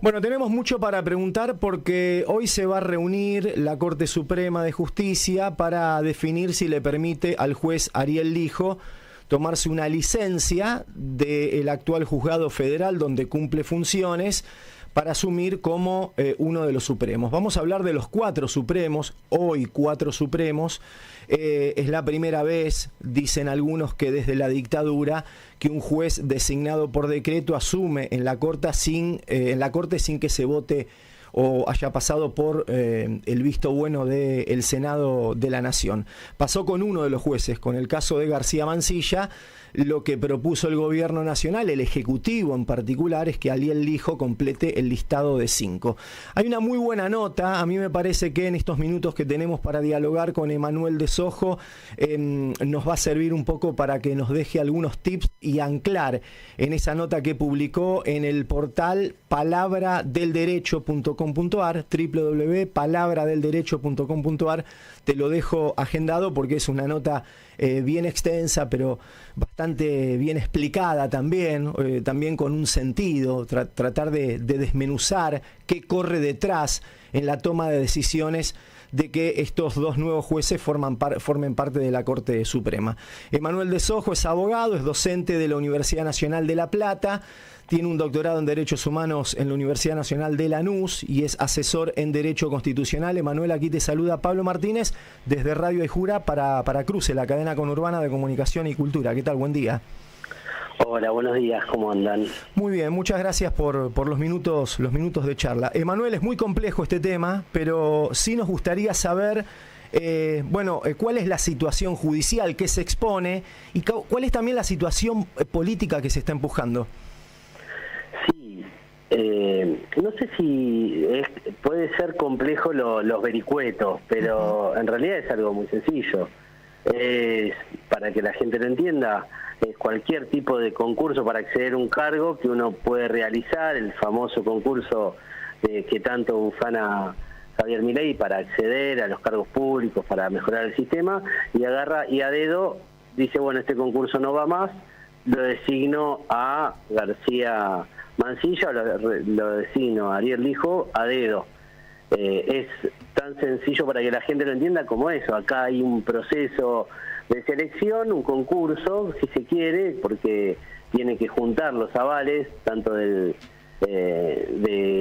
Bueno, tenemos mucho para preguntar porque hoy se va a reunir la Corte Suprema de Justicia para definir si le permite al juez Ariel Lijo tomarse una licencia del actual juzgado federal donde cumple funciones para asumir como uno de los supremos. Vamos a hablar de los 4 supremos, hoy 4 supremos. Es la primera vez, dicen algunos, que desde la dictadura que un juez designado por decreto asume en la Corte sin que se vote o haya pasado por el visto bueno del Senado de la Nación. Pasó con uno de los jueces, con el caso de García Mansilla. Lo que propuso el gobierno nacional, el Ejecutivo en particular, es que Ariel Lijo complete el listado de 5. Hay una muy buena nota, a mí me parece que en estos minutos que tenemos para dialogar con Emanuel de Sojo, nos va a servir un poco para que nos deje algunos tips y anclar en esa nota que publicó en el portal palabradelderecho.com.ar, www.palabradelderecho.com.ar. Te lo dejo agendado porque es una nota bien extensa, pero bastante bien explicada también, también con un sentido, tratar de desmenuzar qué corre detrás en la toma de decisiones de que estos 2 nuevos jueces formen parte de la Corte Suprema. Emanuel de Sojo es abogado, es docente de la Universidad Nacional de La Plata, tiene un doctorado en Derechos Humanos en la Universidad Nacional de Lanús y es asesor en Derecho Constitucional. Emanuel, aquí te saluda Pablo Martínez desde Radio Aijura para Cruce, la cadena conurbana de comunicación y cultura. ¿Qué tal? Buen día. Hola, buenos días, ¿cómo andan? Muy bien, muchas gracias por los minutos de charla. Emanuel, es muy complejo este tema, pero sí nos gustaría saber cuál es la situación judicial que se expone y cuál es también la situación política que se está empujando. Sí, no sé si puede ser complejo los vericuetos, pero en realidad es algo muy sencillo. Para que la gente lo entienda, es cualquier tipo de concurso para acceder a un cargo que uno puede realizar, el famoso concurso que tanto ufana Javier Milei para acceder a los cargos públicos, para mejorar el sistema, y agarra y a dedo dice, bueno, este concurso no va más, lo designo a García Mansilla o lo designo a Ariel Lijo a dedo. Es tan sencillo para que la gente lo entienda como eso. Acá hay un proceso de selección, un concurso, si se quiere, porque tiene que juntar los avales, tanto de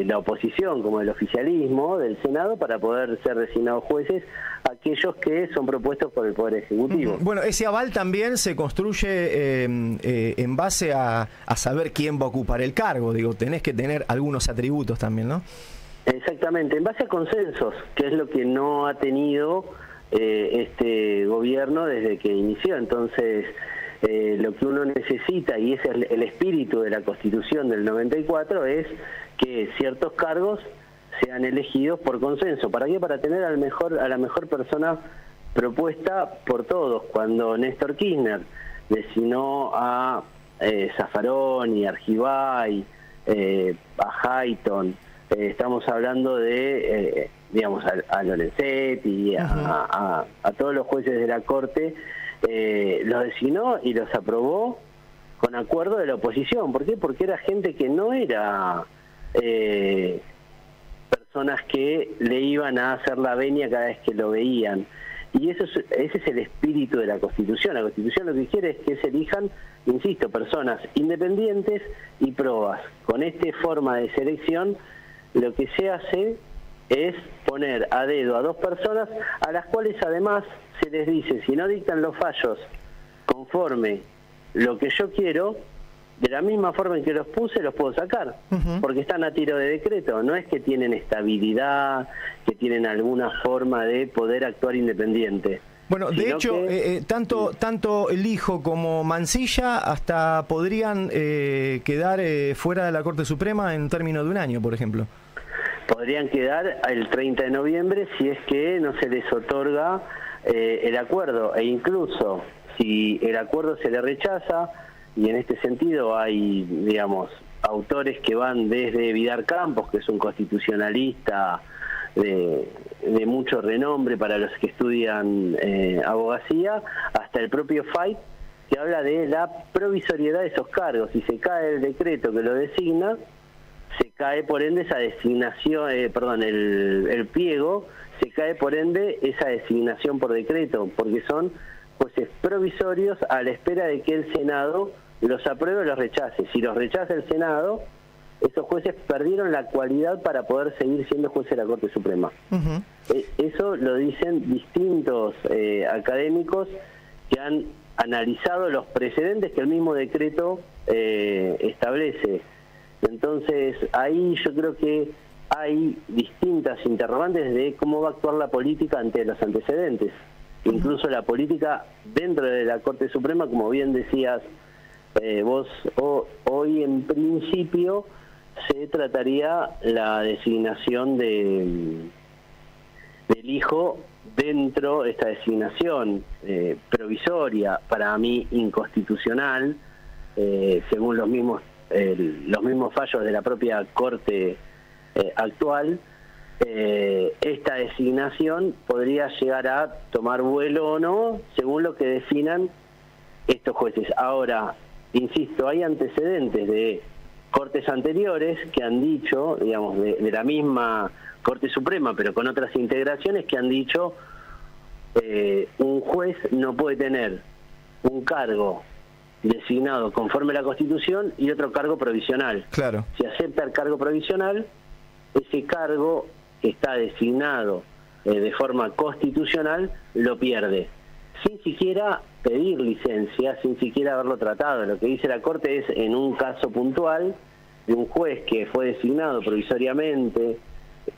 la oposición como del oficialismo, del Senado, para poder ser designados jueces aquellos que son propuestos por el Poder Ejecutivo. Bueno, ese aval también se construye en base a saber quién va a ocupar el cargo. Digo, tenés que tener algunos atributos también, ¿no? Exactamente, en base a consensos, que es lo que no ha tenido este gobierno desde que inició. Entonces, lo que uno necesita, y ese es el espíritu de la Constitución del 94, es que ciertos cargos sean elegidos por consenso. ¿Para qué? Para tener a la mejor persona propuesta por todos. Cuando Néstor Kirchner designó a Zaffaroni, Argibay, a Hayton, estamos hablando de, a Lorenzetti, a todos los jueces de la Corte, los designó y los aprobó con acuerdo de la oposición. ¿Por qué? Porque era gente que no era personas que le iban a hacer la venia cada vez que lo veían. Y ese es el espíritu de la Constitución. La Constitución lo que quiere es que se elijan, insisto, personas independientes y probas. Con esta forma de selección, lo que se hace es poner a dedo a 2 personas a las cuales además se les dice, si no dictan los fallos conforme lo que yo quiero, de la misma forma en que los puse, los puedo sacar, porque están a tiro de decreto. No es que tienen estabilidad, que tienen alguna forma de poder actuar independiente. Bueno, de hecho, tanto el Lijo como Mansilla hasta podrían quedar fuera de la Corte Suprema en términos de un año, por ejemplo. Podrían quedar el 30 de noviembre si es que no se les otorga el acuerdo, e incluso si el acuerdo se le rechaza, y en este sentido hay, autores que van desde Vidar Campos, que es un constitucionalista de mucho renombre para los que estudian abogacía, hasta el propio Fait, que habla de la provisoriedad de esos cargos. Si se cae el decreto que lo designa, se cae por ende esa designación, el pliego, se cae por ende esa designación por decreto, porque son jueces provisorios a la espera de que el Senado los apruebe o los rechace. Si los rechaza el Senado, esos jueces perdieron la cualidad para poder seguir siendo jueces de la Corte Suprema. Eso lo dicen distintos académicos que han analizado los precedentes que el mismo decreto establece. Entonces, ahí yo creo que hay distintas interrogantes de cómo va a actuar la política ante los antecedentes. Incluso la política dentro de la Corte Suprema, como bien decías vos, hoy en principio se trataría la designación del hijo dentro de esta designación provisoria, para mí inconstitucional, según los mismos fallos de la propia Corte actual. Esta designación podría llegar a tomar vuelo o no, según lo que definan estos jueces. Ahora, insisto, hay antecedentes de cortes anteriores que han dicho, digamos, de la misma Corte Suprema, pero con otras integraciones, que han dicho un juez no puede tener un cargo designado conforme a la Constitución y otro cargo provisional. Claro. Si acepta el cargo provisional, ese cargo que está designado de forma constitucional lo pierde, sin siquiera pedir licencia, sin siquiera haberlo tratado. Lo que dice la Corte es, en un caso puntual de un juez que fue designado provisoriamente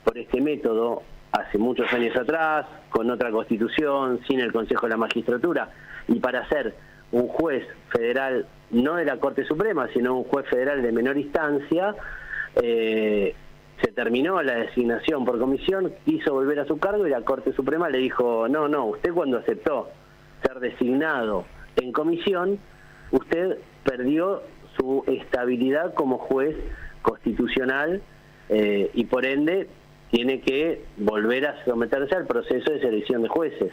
por este método hace muchos años atrás, con otra constitución, sin el Consejo de la Magistratura, y para ser un juez federal, no de la Corte Suprema, sino un juez federal de menor instancia, se terminó la designación por comisión, quiso volver a su cargo y la Corte Suprema le dijo, no, usted cuando aceptó ser designado en comisión, usted perdió su estabilidad como juez constitucional y por ende tiene que volver a someterse al proceso de selección de jueces.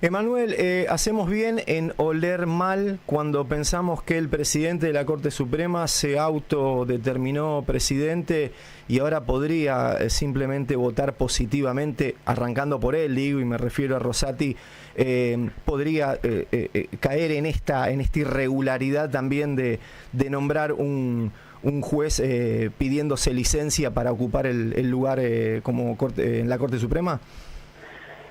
Emanuel, hacemos bien en oler mal cuando pensamos que el presidente de la Corte Suprema se autodeterminó presidente y ahora podría simplemente votar positivamente, arrancando por él, digo, y me refiero a Rosati, podría caer en esta irregularidad también de nombrar un juez pidiéndose licencia para ocupar el lugar como corte, en la Corte Suprema.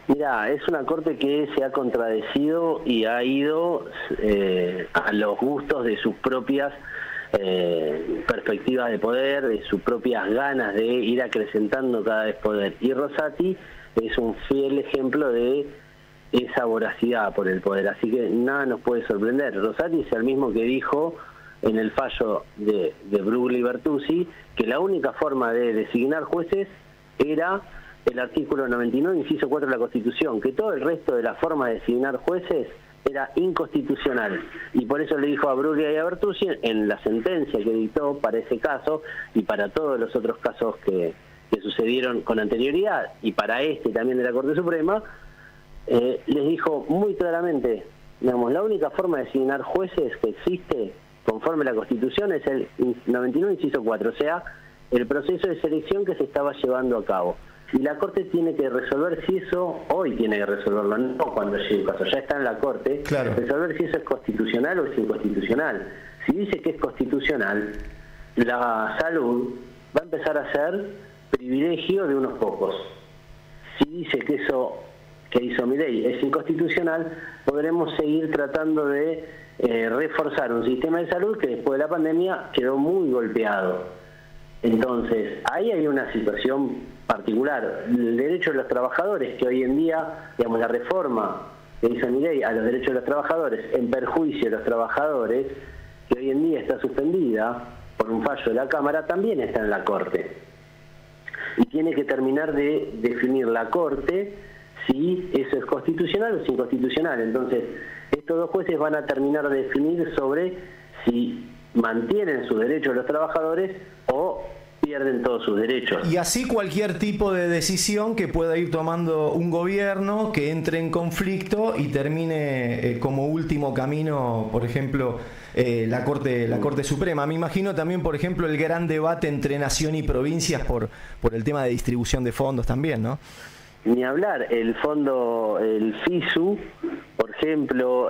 Mirá, es una Corte que se ha contradecido y ha ido a los gustos de sus propias perspectivas de poder, de sus propias ganas de ir acrecentando cada vez poder. Y Rosati es un fiel ejemplo de esa voracidad por el poder, así que nada nos puede sorprender. Rosati es el mismo que dijo en el fallo de Brugli y Bertuzzi que la única forma de designar jueces era el artículo 99, inciso 4 de la Constitución, que todo el resto de la forma de designar jueces era inconstitucional. Y por eso le dijo a Bruglia y a Bertuzzi, en la sentencia que dictó para ese caso y para todos los otros casos que sucedieron con anterioridad, y para este también de la Corte Suprema, les dijo muy claramente, digamos, la única forma de designar jueces que existe conforme a la Constitución es el 99, inciso 4, o sea, el proceso de selección que se estaba llevando a cabo. Y la Corte tiene que resolver si eso, hoy tiene que resolverlo, no cuando llegue el caso, ya está en la Corte, claro, resolver si eso es constitucional o es inconstitucional. Si dice que es constitucional, la salud va a empezar a ser privilegio de unos pocos. Si dice que eso que hizo Milei es inconstitucional, podremos seguir tratando de reforzar un sistema de salud que después de la pandemia quedó muy golpeado. Entonces, ahí hay una situación particular. El derecho de los trabajadores, que hoy en día, digamos, la reforma que hizo Milei a los derechos de los trabajadores en perjuicio de los trabajadores, que hoy en día está suspendida por un fallo de la Cámara, también está en la Corte. Y tiene que terminar de definir la Corte si eso es constitucional o es inconstitucional. Entonces, estos dos jueces van a terminar de definir sobre si mantienen sus derechos los trabajadores o pierden todos sus derechos. Y así cualquier tipo de decisión que pueda ir tomando un gobierno que entre en conflicto y termine como último camino, por ejemplo, la Corte Suprema. Me imagino también, por ejemplo, el gran debate entre nación y provincias por el tema de distribución de fondos también, ¿no? Ni hablar, el FISU, por ejemplo,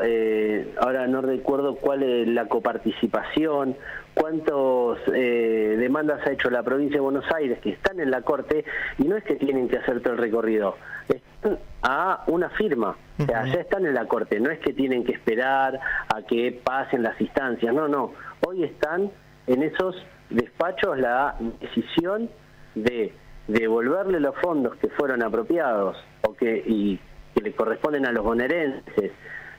ahora no recuerdo cuál es la coparticipación, cuántas demandas ha hecho la provincia de Buenos Aires que están en la Corte, y no es que tienen que hacer todo el recorrido, están a una firma, o sea, ya están en la Corte, no es que tienen que esperar a que pasen las instancias, no, hoy están en esos despachos la decisión de devolverle los fondos que fueron apropiados y que le corresponden a los bonaerenses,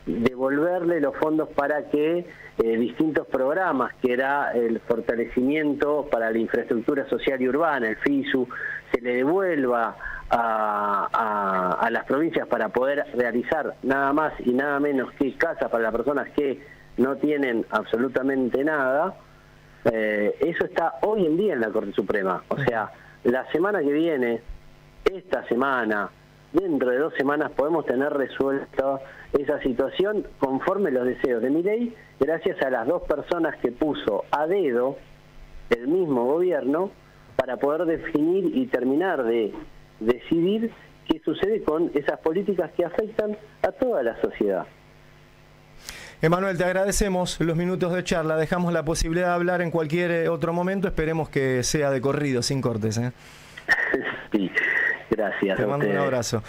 devolverle los fondos para que distintos programas, que era el fortalecimiento para la infraestructura social y urbana, el FISU, se le devuelva a las provincias para poder realizar nada más y nada menos que casas para las personas que no tienen absolutamente nada. Eso está hoy en día en la Corte Suprema, o sea, la semana que viene, esta semana, dentro de 2 semanas podemos tener resuelta esa situación conforme los deseos de Milei, gracias a las 2 personas que puso a dedo el mismo gobierno para poder definir y terminar de decidir qué sucede con esas políticas que afectan a toda la sociedad. Emanuel, te agradecemos los minutos de charla, dejamos la posibilidad de hablar en cualquier otro momento, esperemos que sea de corrido, sin cortes. Sí, gracias. Te mando un abrazo.